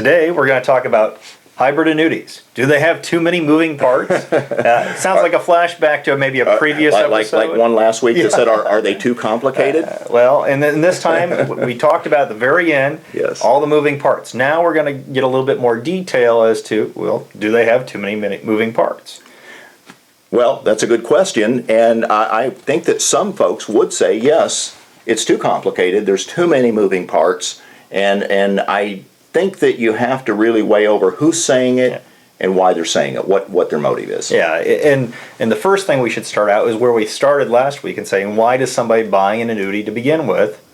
Today we're going to talk about hybrid annuities. Do they have too many moving parts? It sounds like a flashback to maybe a previous episode. Like one last week that said, are they too complicated? Well, and then this time we talked about at the very end, Yes. all the moving parts. Now we're going to get a little bit more detail as to, well, do they have too many moving parts? Well, that's a good question, and I think that some folks would say, yes, it's too complicated, there's too many moving parts, and I think that you have to really weigh over who's saying it and why they're saying it, what their motive is. Yeah, and the first thing we should start out is where we started last week and saying, why does somebody buy an annuity to begin with?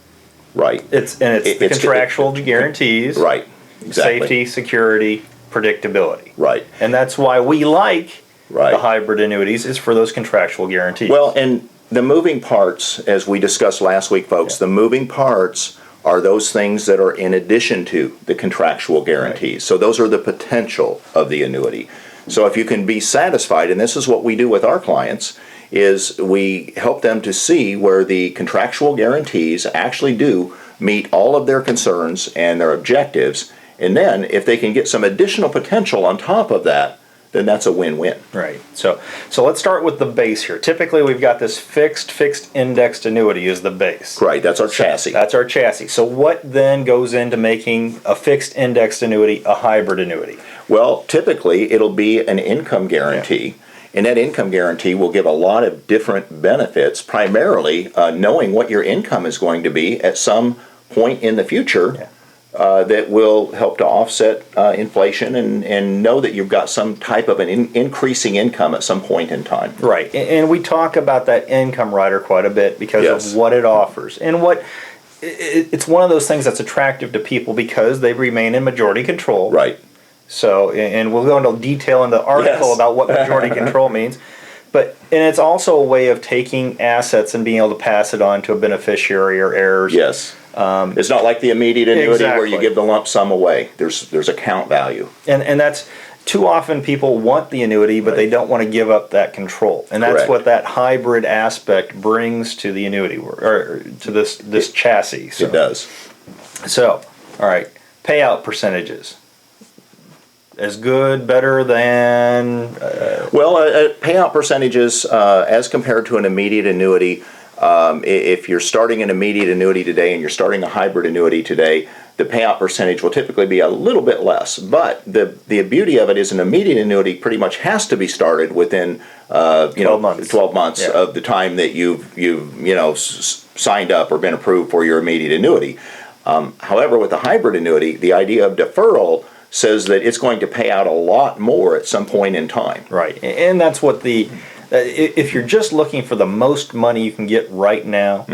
Right. It's the contractual guarantees. Right, exactly. Safety, security, predictability. Right. And that's why we like Right. the hybrid annuities, is for those contractual guarantees. Well, and the moving parts, as we discussed last week, folks, the moving parts are those things that are in addition to the contractual guarantees. Right. So those are the potential of the annuity. So if you can be satisfied, and this is what we do with our clients, is we help them to see where the contractual guarantees actually do meet all of their concerns and their objectives. And then if they can get some additional potential on top of that, then that's a win-win. Right. So let's start with the base here. Typically, we've got this fixed indexed annuity is the base. Right, that's our chassis. That's our chassis. So what then goes into making a fixed indexed annuity a hybrid annuity? Well, typically it'll be an income guarantee, and that income guarantee will give a lot of different benefits, primarily knowing what your income is going to be at some point in the future. That will help to offset inflation and know that you've got some type of an increasing income at some point in time. Right, and we talk about that income rider quite a bit because Yes. of what it offers. And it's one of those things that's attractive to people because they remain in majority control. Right. So, and we'll go into detail in the article Yes. about what majority control means. And it's also a way of taking assets and being able to pass it on to a beneficiary or heirs. Yes. It's not like the immediate annuity where you Exactly. give the lump sum away. There's account value. And that's too often people want the annuity, but they don't want to give up that control. And that's Correct. what that hybrid aspect brings to the annuity, or to this chassis. So, It does. So, all right, payout percentages. As good, better than? Well, payout percentages as compared to an immediate annuity, if you're starting an immediate annuity today and you're starting a hybrid annuity today, the payout percentage will typically be a little bit less. But the beauty of it is an immediate annuity pretty much has to be started within 12 months of the time that you've signed up or been approved for your immediate annuity. However, with the hybrid annuity, the idea of deferral says that it's going to pay out a lot more at some point in time. Right, and that's what if you're just looking for the most money you can get right now,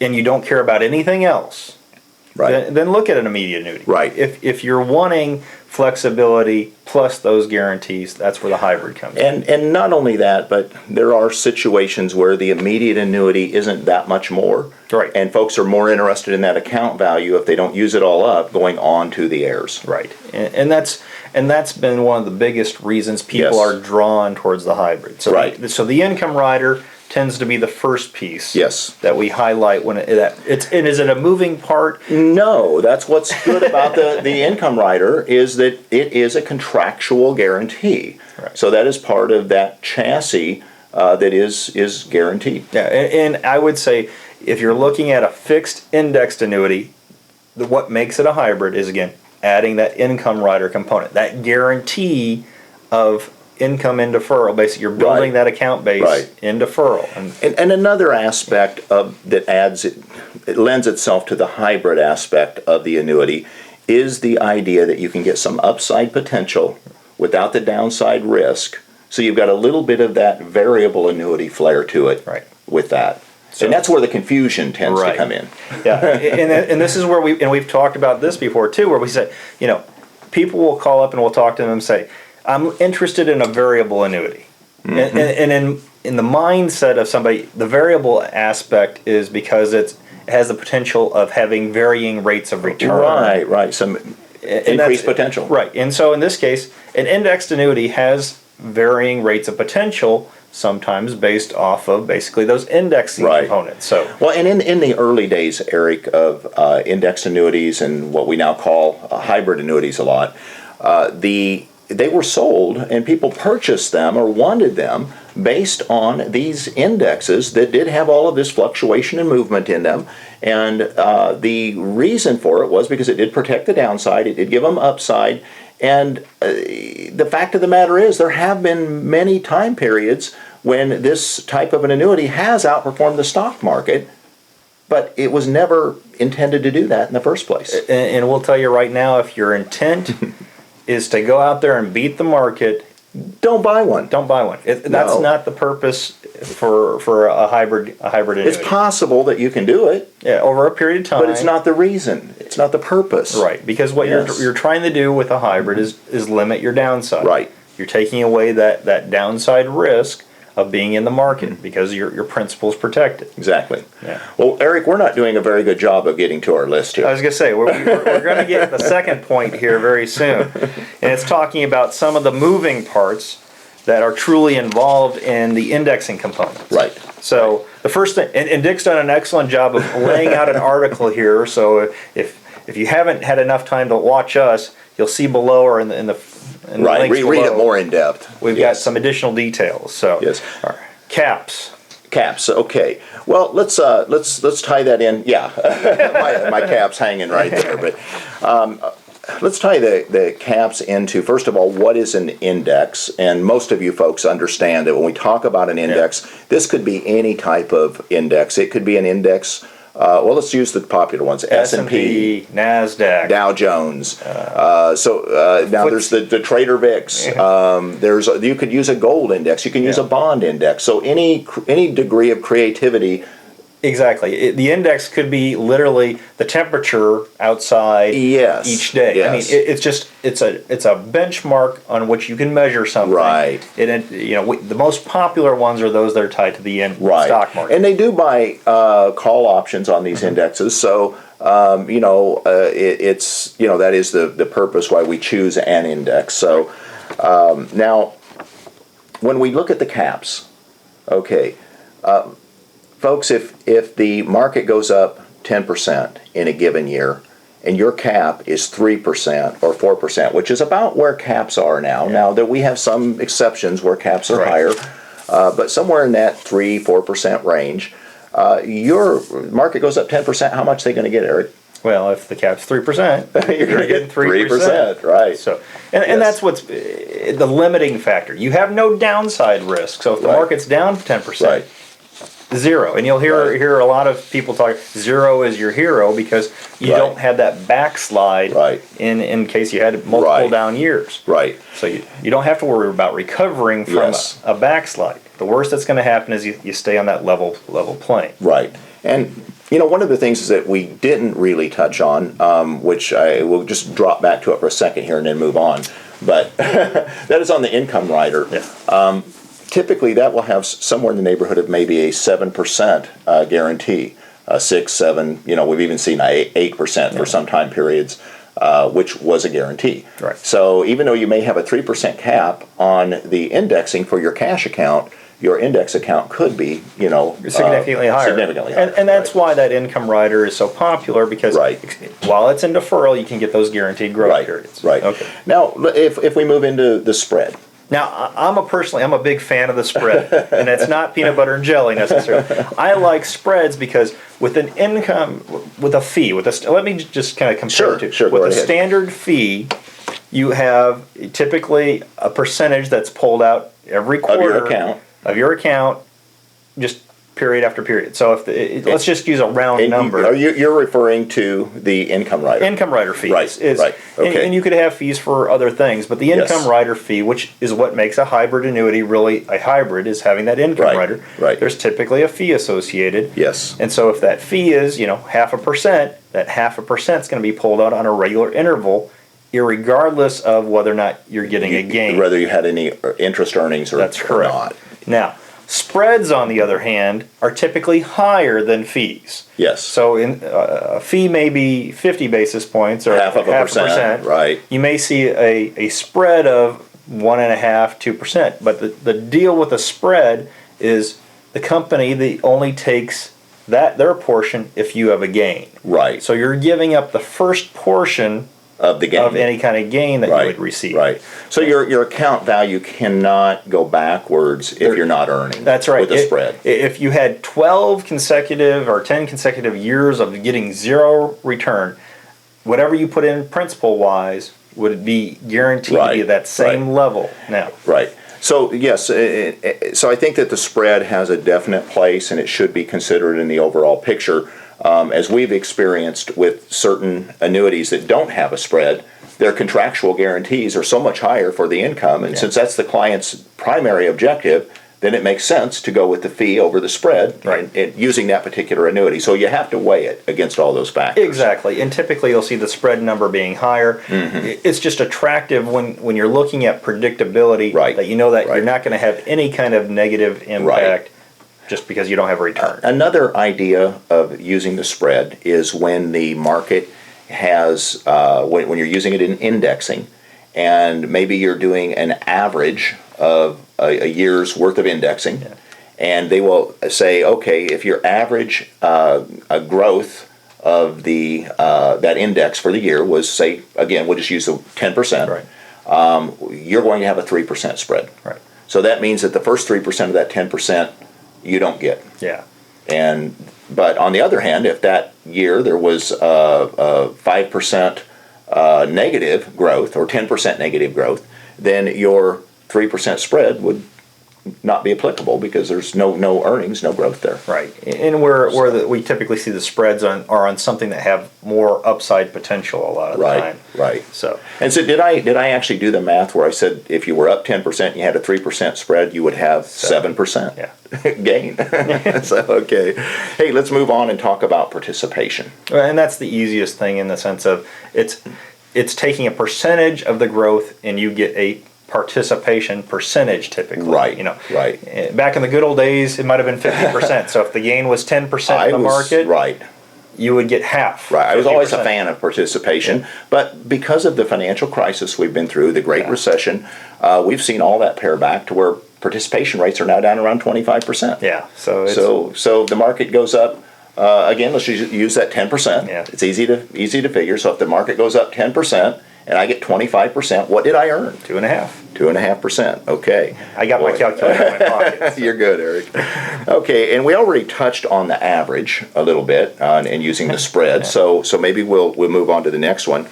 and you don't care about anything else, Right. then look at an immediate annuity. Right. If you're wanting flexibility plus those guarantees, that's where the hybrid comes in. And not only that, but there are situations where the immediate annuity isn't that much more. Right. And folks are more interested in that account value if they don't use it all up going on to the heirs. Right, and that's been one of the biggest reasons people Yes. are drawn towards the hybrid. So Right. so the income rider tends to be the first piece. Yes. That we highlight when and is it a moving part? No, that's what's good about the income rider is that it is a contractual guarantee. Right. So that is part of that chassis that is guaranteed. Yeah, and I would say if you're looking at a fixed indexed annuity, what makes it a hybrid is, again, adding that income rider component, that guarantee of income in deferral. Basically, you're building Right. that account base Right. in deferral. And another aspect it lends itself to the hybrid aspect of the annuity is the idea that you can get some upside potential without the downside risk. So you've got a little bit of that variable annuity flair to it with that. And that's where the confusion tends to come in. Yeah, and this is where we've talked about this before too, where we say, people will call up and we'll talk to them and say, I'm interested in a variable annuity. And in the mindset of somebody, the variable aspect is because it has the potential of having varying rates of return. Right. Some increased potential. Right. And so in this case, an indexed annuity has varying rates of potential sometimes based off of basically those indexing Right. components. So, Well, and in the early days, Eric, of index annuities and what we now call hybrid annuities a lot, they were sold and people purchased them or wanted them based on these indexes that did have all of this fluctuation and movement in them. And the reason for it was because it did protect the downside, it did give them upside. And the fact of the matter is, there have been many time periods when this type of an annuity has outperformed the stock market, but it was never intended to do that in the first place. and we'll tell you right now, if your intent is to go out there and beat the market, Don't buy one. don't buy one. That's No. not the purpose for a hybrid annuity. It's possible that you can do it, Yeah, over a period of time. but it's not the reason. It's not the purpose. Right, because what Yes. you're trying to do with a hybrid is limit your downside. Right. You're taking away that downside risk of being in the market because your principal's protected. Exactly. Yeah. Well, Eric, we're not doing a very good job of getting to our list here. I was going to say, we're going to get the second point here very soon. And it's talking about some of the moving parts that are truly involved in the indexing components. Right. So the first thing, and Dick's done an excellent job of laying out an article here. So if you haven't had enough time to watch us, you'll see below or in the Right. links Read it below, more in depth. We've got some additional details. So Yes. all right. Caps. Caps. Okay. Well, let's tie that in. Yeah, my cap's hanging right there. But let's tie the caps into, first of all, what is an index? And most of you folks understand that when we talk about an index, this could be any type of index. It could be an index. Well, let's use the popular ones: S&P, NASDAQ, Dow Jones. Now there's the Trader VIX. You could use a gold index. You can use a bond index. So any degree of creativity. Exactly. The index could be literally the temperature outside Yes. each day. Yes. I mean, it's a benchmark on which you can measure something. Right. And the most popular ones are those that are tied to the stock market. And they do buy call options on these indexes. So it's that is the purpose why we choose an index. So now, when we look at the caps, okay. Folks, if the market goes up 10% in a given year, and your cap is 3% or 4%, which is about where caps are now. Yeah. Now, that we have some exceptions where caps are higher, but somewhere in that 3-4% range, your market goes up 10%. How much are they going to get, Eric? Well, if the cap's 3%, you're going to get 3%, right? So, and that's what's the limiting factor. You have no downside risk. So if the market's down 10%. Zero, and you'll hear a lot of people talk. Zero is your hero because you don't have that backslide in case you had multiple down years. Right. So you don't have to worry about recovering from a backslide. The worst that's going to happen is you stay on that level plane. Right. And one of the things is that we didn't really touch on, which I will just drop back to it for a second here and then move on. But that is on the income rider. Yeah. Typically, that will have somewhere in the neighborhood of maybe a 7% guarantee, 6, 7. We've even seen 8% for some time periods, which was a guarantee. Right. So even though you may have a 3% cap on the indexing for your cash account, your index account could be, significantly higher. Significantly higher. And that's why that income rider is so popular because while it's in deferral, you can get those guaranteed growth periods. Right. Okay. Now, if we move into the spread. Now, I'm a big fan of the spread, and it's not peanut butter and jelly necessarily. I like spreads because with an income, with a fee, let me just kind of compare it to. Sure, with a standard fee, you have typically a percentage that's pulled out every quarter of your account, just period after period. So let's just use a round number. You're referring to the income rider. Income rider fees. Right. Okay. And you could have fees for other things, but the income rider fee, which is what makes a hybrid annuity really a hybrid, is having that income rider. Right. There's typically a fee associated. Yes. And so if that fee is 0.5%, that 0.5% is going to be pulled out on a regular interval, irregardless of whether or not you're getting a gain. Whether you had any interest earnings or not. That's correct. Now, spreads, on the other hand, are typically higher than fees. Yes. So a fee may be 50 basis points or half a percent. Right. You may see a spread of 1.5%, 2%. But the deal with the spread is the company only takes their portion if you have a gain. Right. So you're giving up the first portion of the gain, of any kind of gain that you would receive. Right. So your account value cannot go backwards if you're not earning. That's right. With a spread. If you had 12 consecutive or 10 consecutive years of getting zero return, whatever you put in principal wise would be guaranteed to be at that same level now. Right. So yes, so I think that the spread has a definite place, and it should be considered in the overall picture. As we've experienced with certain annuities that don't have a spread, their contractual guarantees are so much higher for the income, and since that's the client's primary objective, then it makes sense to go with the fee over the spread and using that particular annuity. So you have to weigh it against all those factors. Exactly, and typically you'll see the spread number being higher. It's just attractive when you're looking at predictability, that you know that you're not going to have any kind of negative impact just because you don't have a return. Another idea of using the spread is when the market has, when you're using it in indexing, and maybe you're doing an average of a year's worth of indexing, and they will say, okay, if your average a growth of the that index for the year was, say, again, we'll just use the 10%, you're going to have a 3% spread. So that means that the first 3% of that 10% you don't get. But on the other hand, if that year there was 5% negative growth or 10% negative growth, then your 3% spread would not be applicable because there's no earnings, no growth there. And where we typically see the spreads are on something that have more upside potential a lot of the time. So did I actually do the math where I said if you were up 10% and you had a 3% spread, you would have 7% gain? So okay, hey, let's move on and talk about participation. And that's the easiest thing in the sense of it's taking a percentage of the growth and you get a participation percentage typically. Back in the good old days, it might have been 50%. So if the gain was 10% of the market, you would get half. I was always a fan of participation, but because of the financial crisis we've been through, the Great Recession, we've seen all that pare back to where participation rates are now down around 25%. So the market goes up. Again, let's use that 10%. It's easy to figure. So if the market goes up 10%, and I get 25%, what did I earn? 2.5%. Okay. I got my calculator in my pocket. So. You're good, Eric. Okay, and we already touched on the average a little bit and using the spread. So maybe we'll move on to the next one.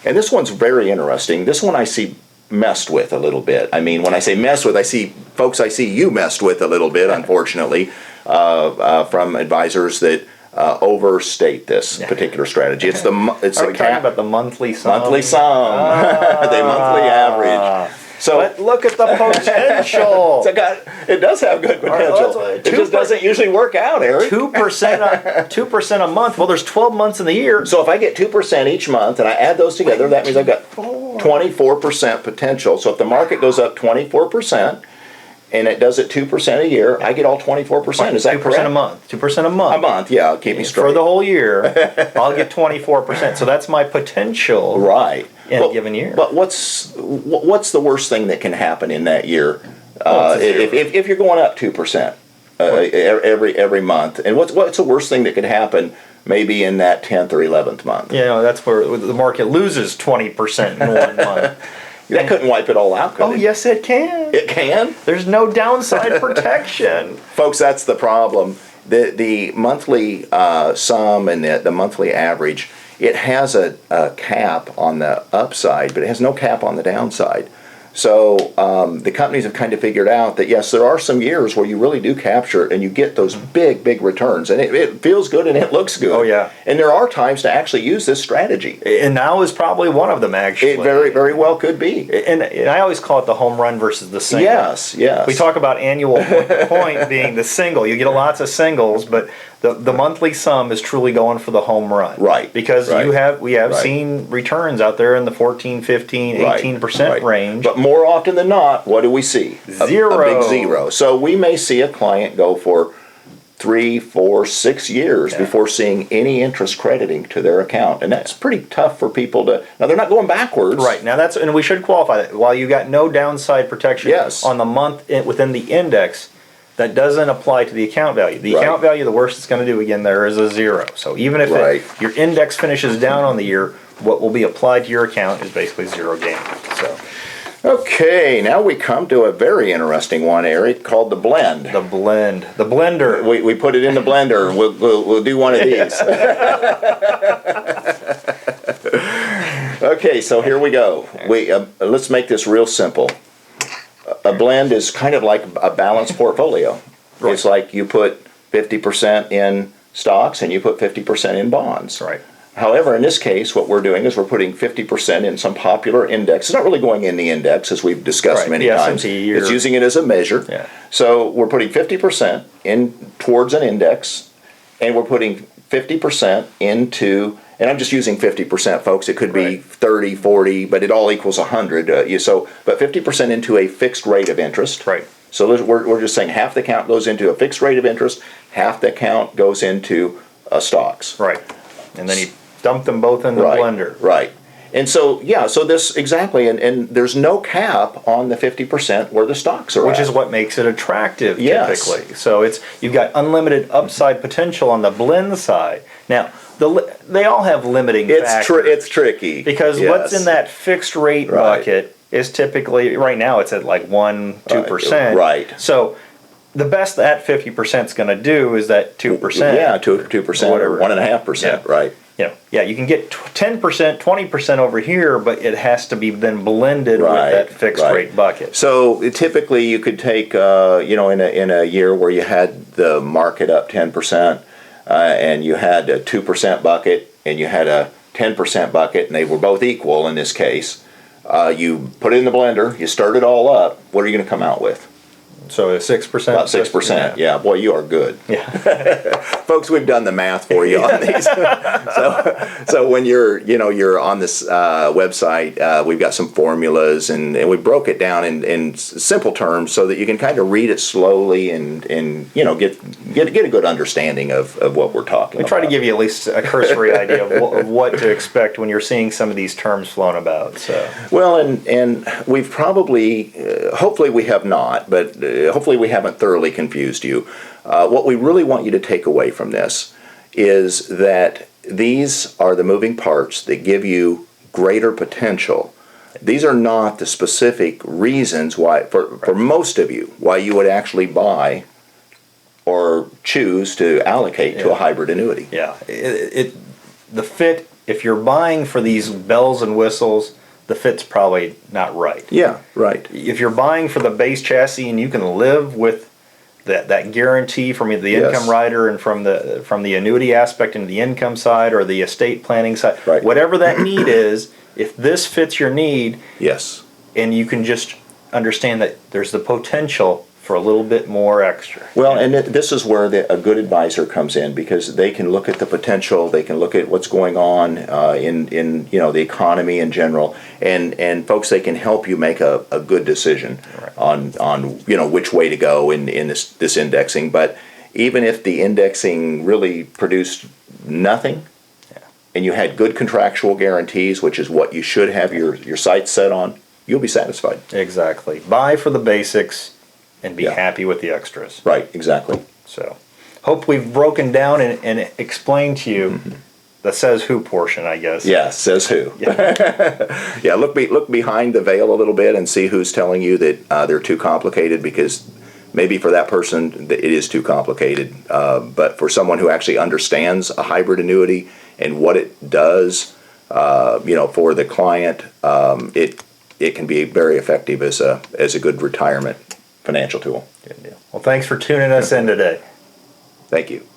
And this one's very interesting. This one I see messed with a little bit. I mean, when I say messed with, I see you messed with a little bit, unfortunately, from advisors that overstate this particular strategy. It's Are we talking about the monthly sum? Monthly sum, the monthly average. So but look at the potential. It does have good potential. It just doesn't usually work out, Eric. 2% a month. Well, there's 12 months in the year. So if I get 2% each month and I add those together, that means I've got 24% potential. So if the market goes up 24%, and it does it 2% a year, I get all 24%. Is that 2% correct? 2% a month. 2% a month. A month, yeah. Keep me straight. For the whole year, I'll get 24%. So that's my potential in a given year. But what's the worst thing that can happen in that year if you're going up 2% every month? And what's the worst thing that could happen maybe in that 10th or 11th month? That's where the market loses 20% in 1 month. That couldn't wipe it all out, could it? Yes, it can. It can? There's no downside protection. Folks, that's the problem. The monthly sum and the monthly average, it has a cap on the upside, but it has no cap on the downside. So the companies have kind of figured out that, yes, there are some years where you really do capture and you get those big, big returns. And it feels good and it looks good. And there are times to actually use this strategy. And now is probably one of them, actually. It very, very well could be. And I always call it the home run versus the single. Yes. We talk about annual point being the single. You get lots of singles, but the monthly sum is truly going for the home run. Because we have seen returns out there in the 14, 15, 18% range. But more often than not, what do we see? Zero. A big zero. So we may see a client go for 3, 4, 6 years before seeing any interest crediting to their account. And that's pretty tough for people to, now they're not going backwards. Right. Now that's, and we should qualify that. While you got no downside protection on the month within the index, that doesn't apply to the account value. The account value, the worst it's going to do again there is a 0. So even if your index finishes down on the year, what will be applied to your account is basically 0 gain. So. Okay, now we come to a very interesting one, Eric, called the blend. The blend. The blender. We put it in the blender. We'll do one of these. Okay, so here we go. Let's make this real simple. A blend is kind of like a balanced portfolio. Right. It's like you put 50% in stocks and you put 50% in bonds. Right. However, in this case, what we're doing is we're putting 50% in some popular index. It's not really going in the index, as we've discussed many times. It's using it as a measure. Yeah. So we're putting 50% in towards an index, and we're putting 50% into, and I'm just using 50%, folks. It could be 30, 40, but it all equals 100. But 50% into a fixed rate of interest. Right. So we're just saying half the account goes into a fixed rate of interest, half the account goes into stocks. Right. And then you dump them both in the blender. Right. And so, so this, exactly, and there's no cap on the 50% where the stocks are Which is what makes it attractive, typically. So you've got unlimited upside potential on the blend side. Now, they all have limiting factors. It's tricky. Because what's in that fixed rate bucket is typically, right now it's at like 1-2%. Right. So the best that 50% is going to do is that 2%. Yeah, 2% or 1.5%, right. You can get 10%, 20% over here, but it has to be then blended with that fixed rate bucket. So typically you could take, in a year where you had the market up 10%, and you had a 2% bucket, and you had a 10% bucket, and they were both equal in this case. You put it in the blender, you stir it all up, what are you going to come out with? So 6%? About 6%, yeah. Boy, you are good. Yeah. Folks, we've done the math for you on these. So when you're on this website, we've got some formulas, and we broke it down in simple terms so that you can kind of read it slowly and get a good understanding of what we're talking about. We try to give you at least a cursory idea of what to expect when you're seeing some of these terms flown about. So. Well, and we've probably, hopefully we have not, but hopefully we haven't thoroughly confused you. What we really want you to take away from this is that these are the moving parts that give you greater potential. These are not the specific reasons why, for most of you, why you would actually buy or choose to allocate to a hybrid annuity. Yeah, the fit, if you're buying for these bells and whistles, the fit's probably not right. Yeah, right. If you're buying for the base chassis and you can live with that guarantee from the income rider and from the annuity aspect into the income side or the estate planning side, whatever that need is, if this fits your need, and you can just understand that there's the potential for a little bit more extra. Well, and this is where a good advisor comes in, because they can look at the potential, they can look at what's going on in the economy in general, and folks, they can help you make a good decision on which way to go in this indexing. But even if the indexing really produced nothing, and you had good contractual guarantees, which is what you should have your sights set on, you'll be satisfied. Exactly. Buy for the basics and be happy with the extras. Right, exactly. So, hope we've broken down and explained to you the says who portion, I guess. Yeah, says who. Yeah, look behind the veil a little bit and see who's telling you that they're too complicated, because maybe for that person it is too complicated. But for someone who actually understands a hybrid annuity and what it does, for the client, it can be very effective as a good retirement financial tool. Good deal. Well, thanks for tuning us in today. Thank you.